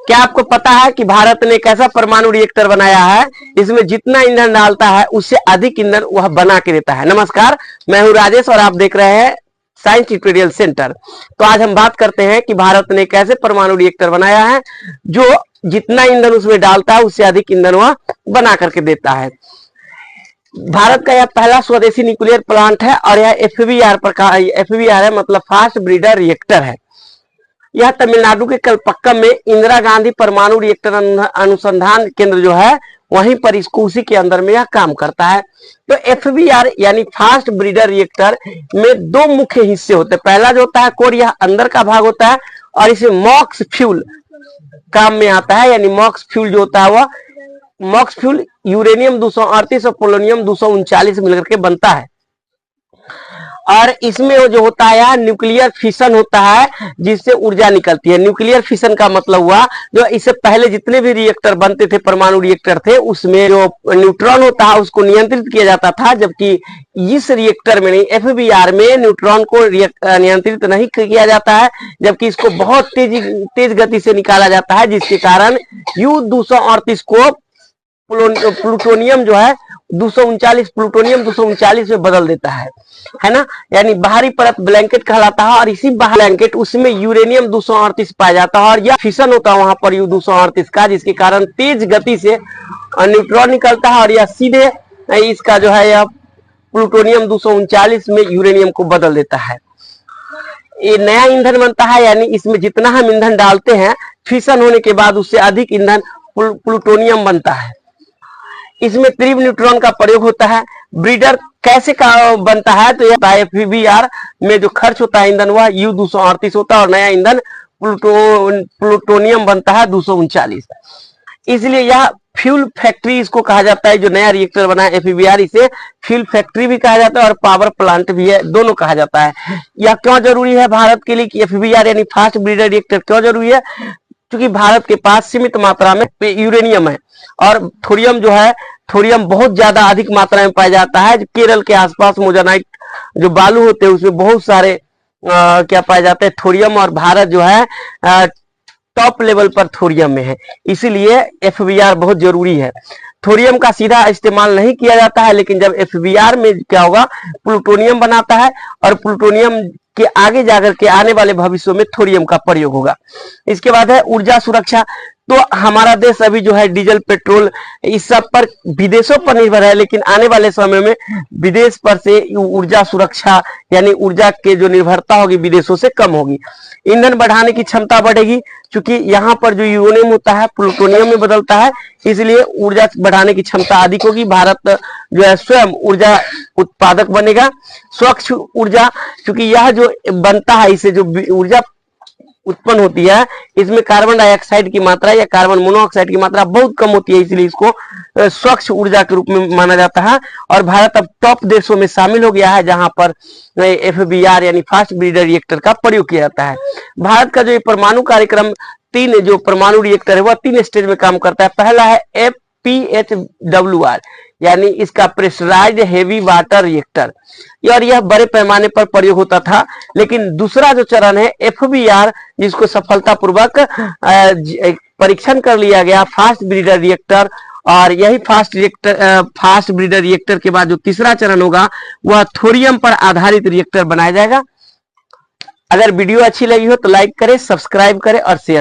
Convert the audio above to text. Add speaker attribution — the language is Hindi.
Speaker 1: क्या आपको पता है कि भारत ने एक ऐसा परमाणु रिएक्टर बनाया है इसमें जितना ईंधन डालता है उससे अधिक ईंधन वह बना के देता है। नमस्कार, मैं हूं राजेश और आप देख रहे हैं साइंस ट्यूटोरियल सेंटर। तो आज हम बात करते हैं कि भारत ने एक ऐसे परमाणु रिएक्टर बनाया है जो जितना ईंधन उसमें डालता है उससे अधिक ईंधन वह बना करके देता है। भारत का यह पहला स्वदेशी न्यूक्लियर प्लांट है और यह एफबीआर है, मतलब फास्ट ब्रीडर रिएक्टर है। यह तमिलनाडु के कलपक्कम में इंदिरा गांधी परमाणु रिएक्टर अनुसंधान केंद्र जो है वहीं पर इसको उसी के अंदर में यह काम करता है। तो एफबीआर यानी फास्ट ब्रीडर रिएक्टर में दो मुख्य हिस्से होते हैं। पहला जो होता है कोर, यह अंदर का भाग होता है और इसे मॉक्स फ्यूल काम में आता है। यानी मॉक्स फ्यूल जो होता है वह मॉक्स फ्यूल यूरेनियम 238 और पोलोनियम 239 मिलकर के बनता है। और इसमें जो होता है न्यूक्लियर फिशन होता है जिससे ऊर्जा निकलती है। न्यूक्लियर फिशन का मतलब हुआ जो इससे पहले जितने भी रिएक्टर बनते थे, परमाणु रिएक्टर थे, उसमें जो न्यूट्रॉन होता है उसको नियंत्रित किया जाता था, जबकि इस रिएक्टर में नहीं, एफबीआर में न्यूट्रॉन को नियंत्रित नहीं किया जाता है, जबकि इसको बहुत तेज गति से निकाला जाता है, जिसके कारण U-238 को प्लूटोनियम जो है 239 प्लूटोनियम 239 में बदल देता है ना। यानी बाहरी परत ब्लैंकेट कहलाता है और इसी बाहरी ब्लैंकेट उसमें यूरेनियम 238 पाया जाता है और यह फिशन होता है वहां पर U-238 का, जिसके कारण तेज गति से न्यूट्रॉन निकलता है और यह सीधे इसका जो है यह प्लूटोनियम 239 में यूरेनियम को बदल देता है। ये नया ईंधन बनता है, यानी इसमें जितना हम ईंधन डालते हैं फिशन होने के बाद उससे अधिक ईंधन प्लूटोनियम बनता है। इसमें त्रिव न्यूट्रॉन का प्रयोग होता है। ब्रीडर कैसे का बनता है, तो यह एफबीआर में जो खर्च होता है ईंधन वह U-238 होता है और नया ईंधन प्लूटोनियम बनता है 239। इसलिए यह फ्यूल फैक्ट्री इसको कहा जाता है। जो नया रिएक्टर बना है एफबीआर, इसे फ्यूल फैक्ट्री भी कहा जाता है और पावर प्लांट भी है, दोनों कहा जाता है। यह क्यों जरूरी है भारत के लिए कि एफबीआर यानी फास्ट ब्रीडर रिएक्टर क्यों जरूरी है? क्योंकि भारत के पास सीमित मात्रा में यूरेनियम है और थोरियम जो है, थोरियम बहुत ज्यादा अधिक मात्रा में पाया जाता है। केरल के आसपास मोजानाइट जो बालू होते हैं उसमें बहुत सारे क्या पाए जाते हैं, थोरियम, और भारत जो है टॉप लेवल पर थोरियम में है। इसीलिए एफबीआर बहुत जरूरी है। थोरियम का सीधा इस्तेमाल नहीं किया जाता है, लेकिन जब एफबीआर में क्या होगा, प्लूटोनियम बनाता है और प्लूटोनियम के आगे जाकर के आने वाले भविष्य में थोरियम का प्रयोग होगा। इसके बाद है ऊर्जा सुरक्षा। तो हमारा देश अभी जो है डीजल, पेट्रोल इस सब पर विदेशों पर निर्भर है, लेकिन आने वाले समय में विदेश पर से ऊर्जा सुरक्षा यानी ऊर्जा के जो निर्भरता होगी विदेशों से कम होगी। ईंधन बढ़ाने की क्षमता बढ़ेगी, क्योंकि यहाँ पर जो यूरेनियम होता है प्लूटोनियम में बदलता है, इसलिए ऊर्जा बढ़ाने की क्षमता अधिक होगी। भारत जो है स्वयं ऊर्जा उत्पादक बनेगा। स्वच्छ ऊर्जा, क्योंकि यह जो बनता है इससे जो ऊर्जा उत्पन्न होती है इसमें कार्बन डाइऑक्साइड की मात्रा या कार्बन मोनोऑक्साइड की मात्रा बहुत कम होती है, इसलिए इसको स्वच्छ ऊर्जा के रूप में माना जाता है। और भारत अब टॉप देशों में शामिल हो गया है जहां पर एफबीआर यानी फास्ट ब्रीडर रिएक्टर का प्रयोग किया जाता है। भारत का जो ये परमाणु कार्यक्रम, तीन जो परमाणु रिएक्टर है वह 3 स्टेज में काम करता है। पहला है FPHWR यानी इसका प्रेशराइज्ड हेवी वाटर रिएक्टर, और यह बड़े पैमाने पर प्रयोग होता था। लेकिन दूसरा जो चरण है एफबीआर, जिसको सफलतापूर्वक परीक्षण कर लिया गया, फास्ट ब्रीडर रिएक्टर, और यही फास्ट ब्रीडर रिएक्टर के बाद जो तीसरा चरण होगा वह थोरियम पर आधारित रिएक्टर बनाया जाएगा। अगर वीडियो अच्छी लगी हो तो लाइक करें, सब्सक्राइब करें और शेयर